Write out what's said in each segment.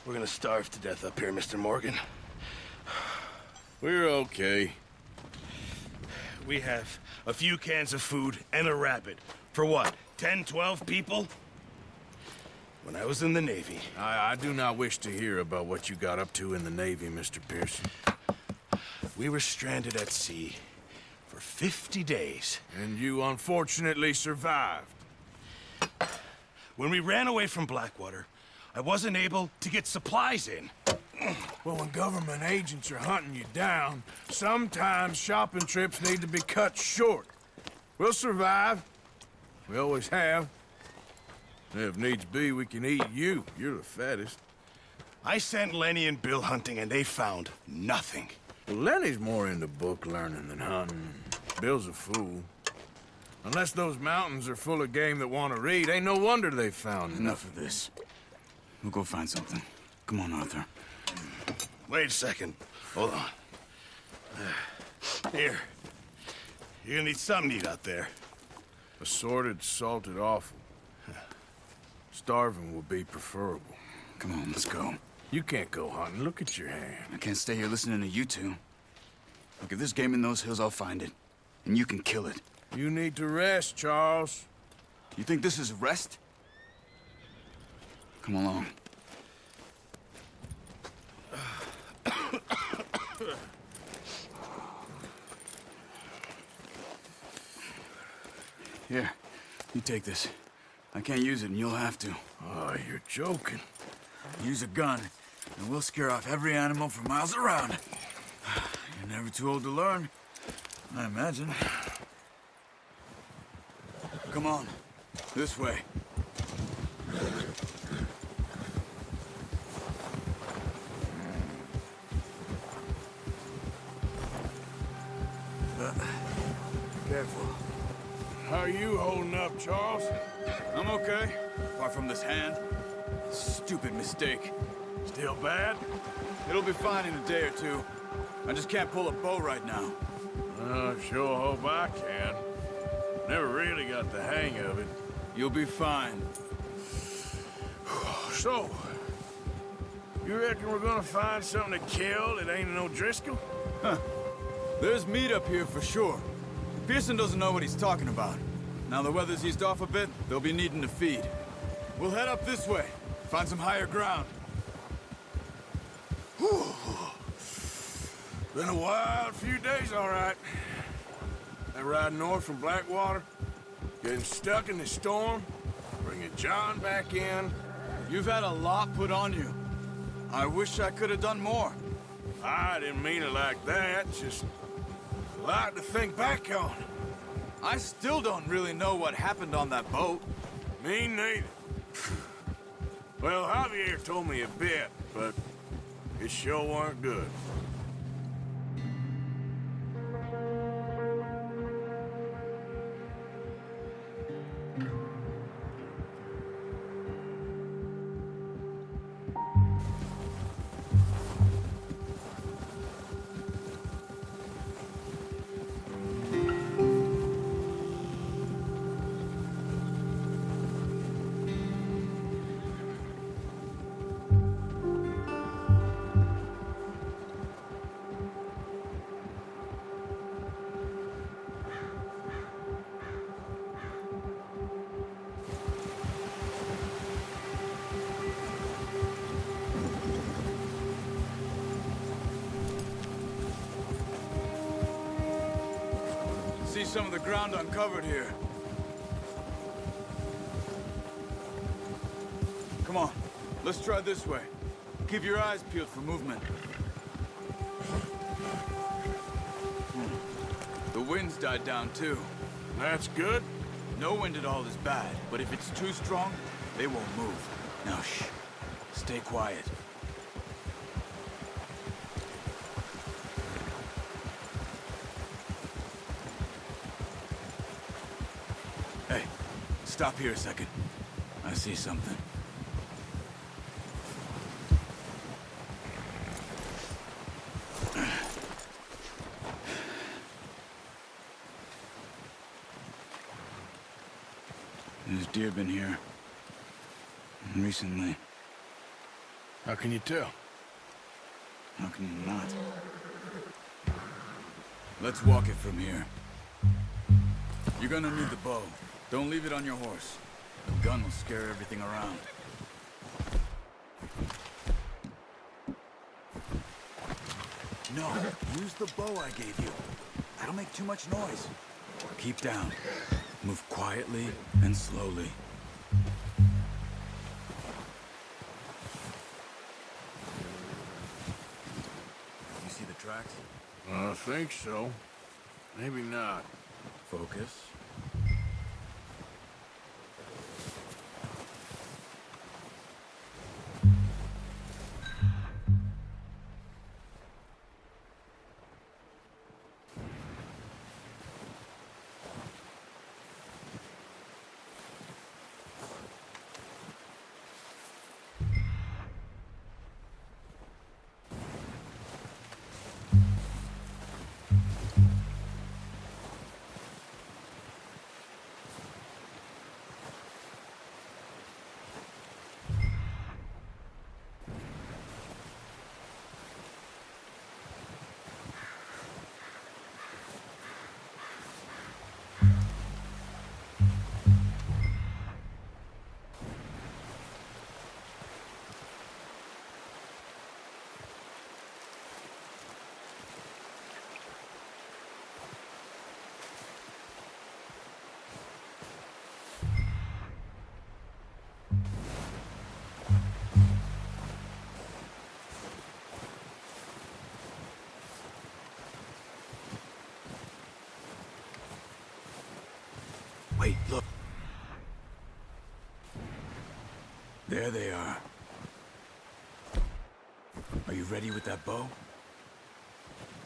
We're gonna starve to death up here, Mr. Morgan. We're okay. We have a few cans of food and a rabbit. For what, 10, 12 people? When I was in the Navy... I do not wish to hear about what you got up to in the Navy, Mr. Pearson. We were stranded at sea for 50 days. And you unfortunately survived. When we ran away from Blackwater, I wasn't able to get supplies in. Well, when government agents are hunting you down, sometimes shopping trips need to be cut short. We'll survive. We always have. If needs be, we can eat you. You're the fattest. I sent Lenny and Bill hunting, and they found nothing. Well, Lenny's more into book learning than hunting. Bill's a fool. Unless those mountains are full of game that want to read, ain't no wonder they found Enough of this. We'll go find something. Come on, Arthur. Wait a second. Hold on. Here. You're gonna need something to eat out there. Assorted, salted offal. Starving will be preferable. Come on, let's go. You can't go hunting. Look at your hand. I can't stay here listening to you two. Look, if there's game in those hills, I'll find it. And you can kill it. You need to rest, Charles. You think this is rest? Come along. Here, you take this. I can't use it, and you'll have to. Oh, you're joking. Use a gun, and we'll scare off every animal for miles around. You're never too old to learn, I imagine. Come on, this way. Careful. How are you holding up, Charles? I'm okay, apart from this hand. Stupid mistake. Still bad? It'll be fine in a day or two. I just can't pull a bow right now. Sure hope I can. Never really got the hang of it. You'll be fine. So, you reckon we're gonna find something to kill that ain't no Driscoll? There's meat up here for sure. Pearson doesn't know what he's talking about. Now the weather's eased off a bit, they'll be needing to feed. We'll head up this way, find some higher ground. Whew. Been a wild few days, all right. That ride north from Blackwater, getting stuck in the storm, bringing John back in. You've had a lot put on you. I wish I could have done more. I didn't mean it like that, just a lot to think back on. I still don't really know what happened on that boat. Me neither. Well, Javier told me a bit, but it sure weren't good. See some of the ground uncovered here. Come on, let's try this way. Keep your eyes peeled for movement. The wind's died down too. That's good. No wind at all is bad, but if it's too strong, they won't move. Now shh, stay quiet. Hey, stop here a second. I see something. There's deer been here. Recently. How can you tell? How can you not? Let's walk it from here. You're gonna need the bow. Don't leave it on your horse. The gun will scare everything around. No, use the bow I gave you. That'll make too much noise. Keep down. Move quietly and slowly. You see the tracks? I think so. Maybe not. Focus. Wait, look. There they are. Are you ready with that bow?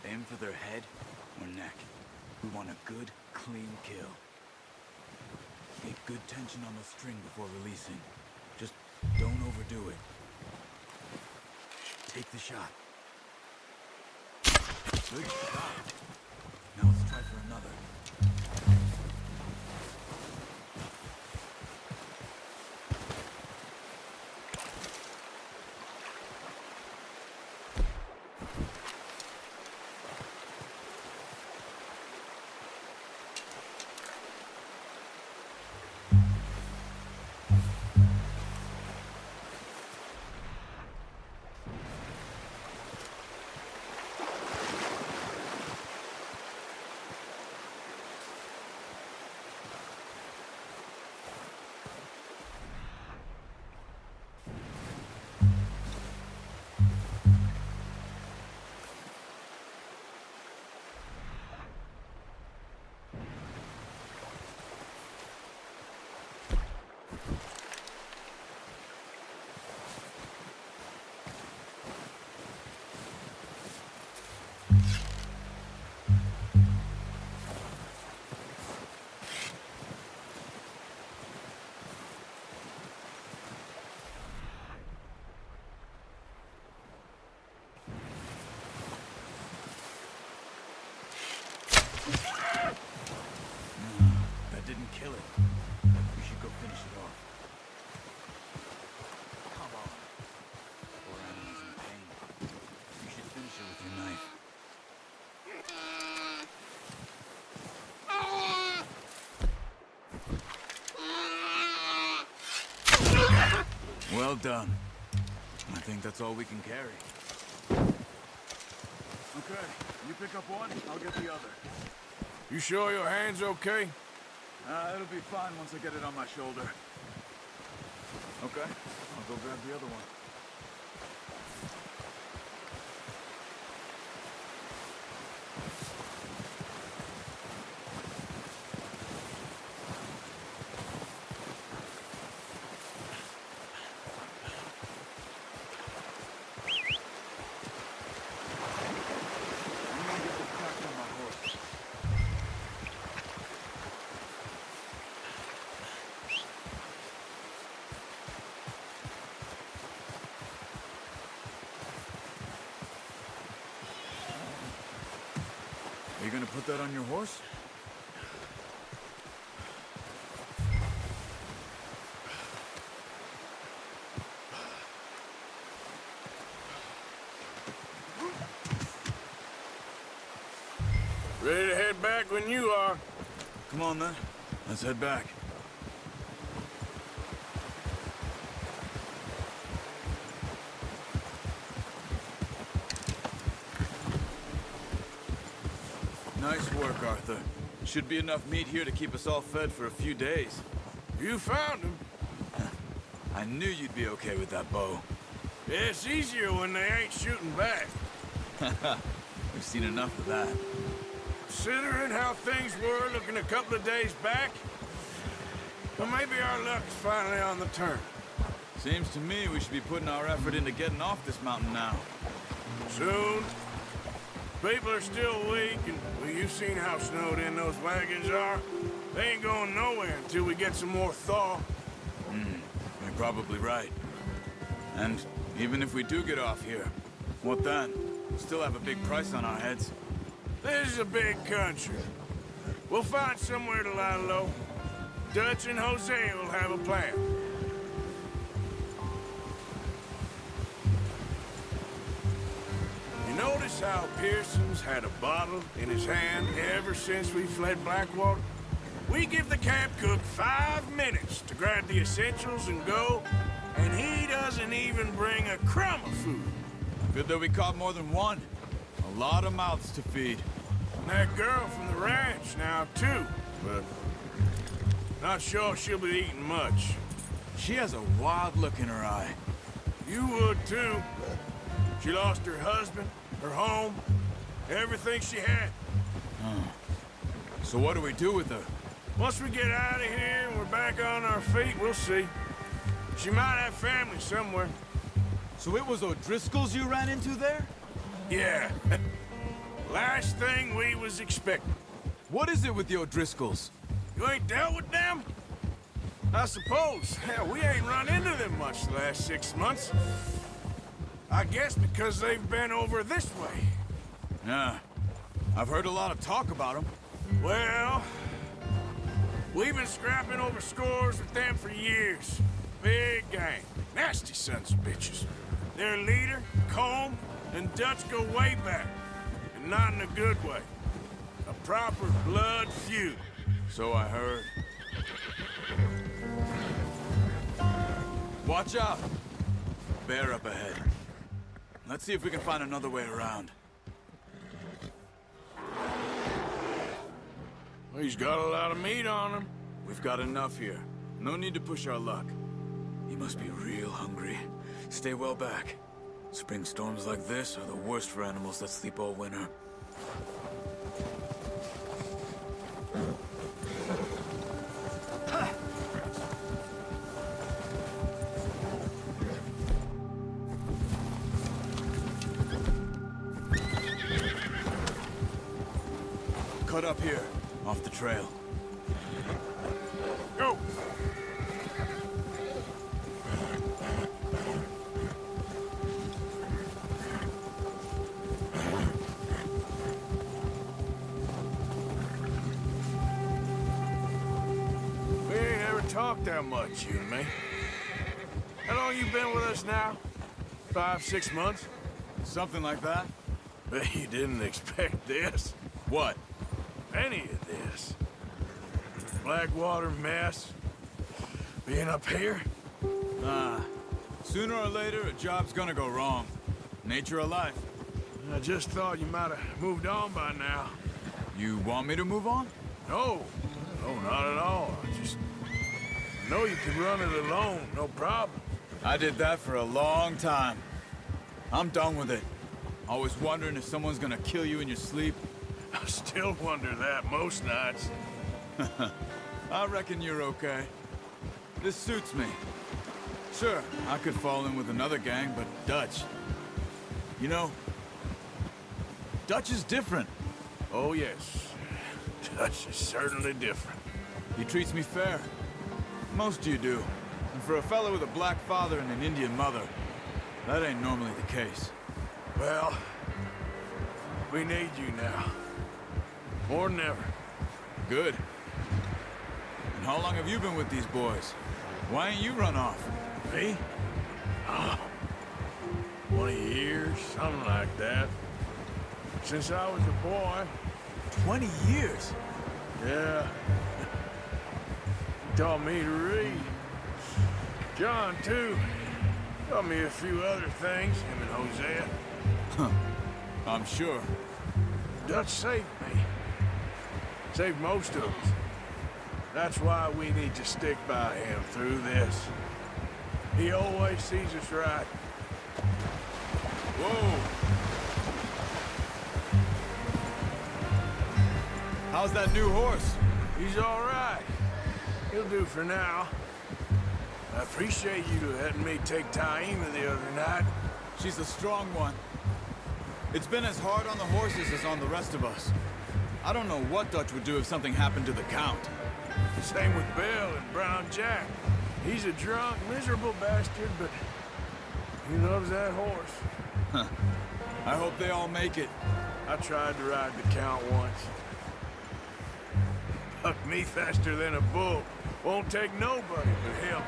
Aim for their head or neck. We want a good, clean kill. Get good tension on the string before releasing. Just don't overdo it. Take the shot. Good shot. Now let's try for another. That didn't kill it. We should go finish it off. Come on. Poor animal's in pain. You should finish it with your knife. Well done. I think that's all we can carry. Okay, you pick up one, I'll get the other. You sure your hand's okay? It'll be fine once I get it on my shoulder. Okay, I'll go grab the other one. I'm gonna get the crack on my horse. Are you gonna put that on your horse? to head back when you are. Come on, then. Let's head back. Nice work, Arthur. Should be enough meat here to keep us all fed for a few days. You found him. I knew you'd be okay with that bow. It's easier when they ain't shooting back. We've seen enough of that. Considering how things were looking a couple of days back, well, maybe our luck's finally on the turn. Seems to me we should be putting our effort into getting off this mountain now. Soon. People are still weak, and well, you've seen how snowed in those wagons are. They ain't going nowhere until we get some more thaw. You're probably right. And even if we do get off here, what then? We'll still have a big price on our heads. This is a big country. We'll find somewhere to lie low. Dutch and Hosea will have a plan. You notice how Pearson's had a bottle in his hand ever since we fled Blackwater? We give the camp cook 5 minutes to grab the essentials and go, and he doesn't even bring a crumb of food. Good that we caught more than one. A lot of mouths to feed. And that girl from the ranch now, too, but not sure she'll be eating much. She has a wild look in her eye. You would, too. She lost her husband, her home, everything she had. So what do we do with her? Once we get out of here and we're back on our feet, we'll see. She might have family somewhere. So it was O'Driscoll's you ran into there? Yeah. Last thing we was expecting. What is it with the O'Driscolls? You ain't dealt with them? I suppose. Hell, we ain't run into them much the last 6 months. I guess because they've been over this way. Yeah. I've heard a lot of talk about them. Well, we've been scrapping over scores with them for years. Big gang. Nasty sons of bitches. Their leader, Colm, and Dutch go way back. And not in a good way. A proper blood feud. So I heard. Watch out! Bear up ahead. Let's see if we can find another way around. Well, he's got a lot of meat on him. We've got enough here. No need to push our luck. He must be real hungry. Stay well back. Spring storms like this are the worst for animals that sleep all winter. Cut up here, off the trail. Go! We ain't ever talked that much, you and me. How long you been with us now? 5, 6 months? Something like that? Bet you didn't expect this. What? Any of this. Blackwater mess. Being up here? Sooner or later, a job's gonna go wrong. Nature of life. I just thought you might have moved on by now. You want me to move on? No. No, not at all. I know you could run it alone, no problem. I did that for a long time. I'm done with it. Always wondering if someone's gonna kill you in your sleep. I still wonder that most nights. I reckon you're okay. This suits me. Sure, I could fall in with another gang, but Dutch... You know, Dutch is different. Oh, yes. Dutch is certainly different. He treats me fair. Most of you do. And for a fellow with a black father and an Indian mother, that ain't normally the case. Well, we need you now. More than ever. Good. And how long have you been with these boys? Why ain't you run off? Me? Oh, 20 years, something like that. Since I was a boy, 20 years. Yeah. He taught me to read. John, too. Taught me a few other things, him and Hosea. I'm sure. Dutch saved me. Saved most of us. That's why we need to stick by him through this. He always sees us right. Whoa! How's that new horse? He's all right. He'll do for now. I appreciate you letting me take Taima the other night. She's a strong one. It's been as hard on the horses as on the rest of us. I don't know what Dutch would do if something happened to the Count. Same with Bill and Brown Jack. He's a drunk, miserable bastard, but he loves that horse. I hope they all make it. I tried to ride the Count once. Bucked me faster than a bull. Won't take nobody but him.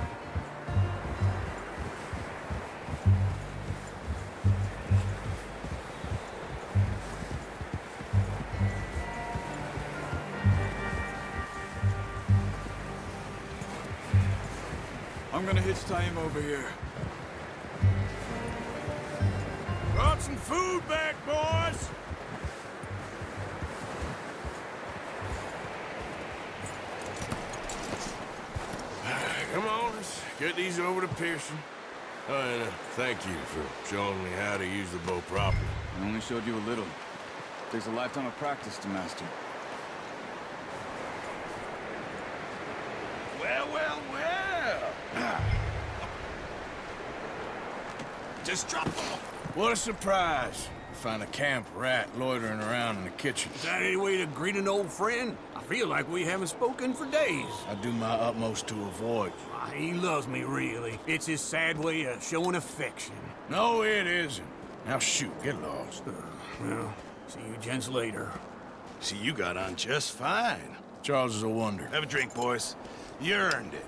I'm gonna hitch Taima over here. Brought some food back, boys! Come on, let's get these over to Pearson. Oh, and thank you for showing me how to use the bow properly. I only showed you a little. Takes a lifetime of practice to master. Well, well, well. Just drop them. What a surprise. Find a camp rat loitering around in the kitchen. Is that any way to greet an old friend? I feel like we haven't spoken for days. I do my utmost to avoid. He loves me, really. It's his sad way of showing affection. No, it isn't. Now shoot, get lost. Well, see you gents later. See, you got on just fine. Charles is a wonder. Have a drink, boys. You earned it.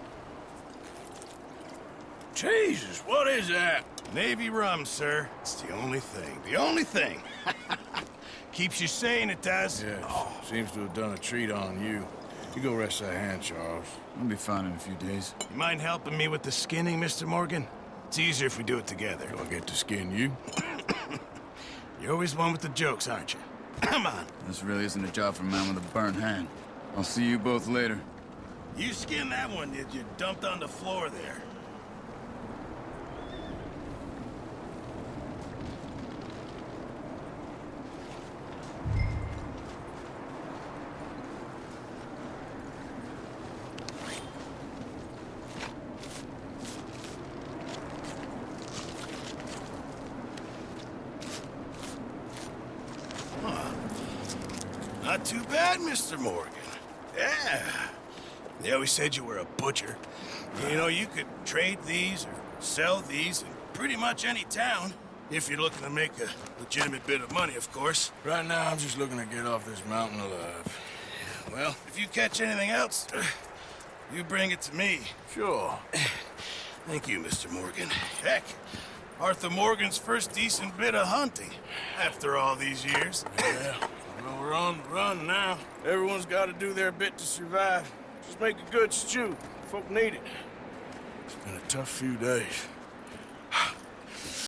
Jesus, what is that? Navy rum, sir. It's the only thing. The only thing. Keeps you sane, it does. Yes, seems to have done a treat on you. You go rest that hand, Charles. I'll be fine in a few days. You mind helping me with the skinning, Mr. Morgan? It's easier if we do it together. Do I get to skin you? You're always one with the jokes, aren't you? Come on. This really isn't a job for a man with a burnt hand. I'll see you both later. You skinned that one, did you? Dumped on the floor there. Not too bad, Mr. Morgan. Yeah. They always said you were a butcher. You know, you could trade these or sell these in pretty much any town. If you're looking to make a legitimate bit of money, of course. Right now, I'm just looking to get off this mountain alive. Well, if you catch anything else, you bring it to me. Sure. Thank you, Mr. Morgan. Heck, Arthur Morgan's first decent bit of hunting after all these years. Yeah. Well, we're on the run now. Everyone's got to do their bit to survive. Just make a good stew. Folk need it. It's been a tough few days.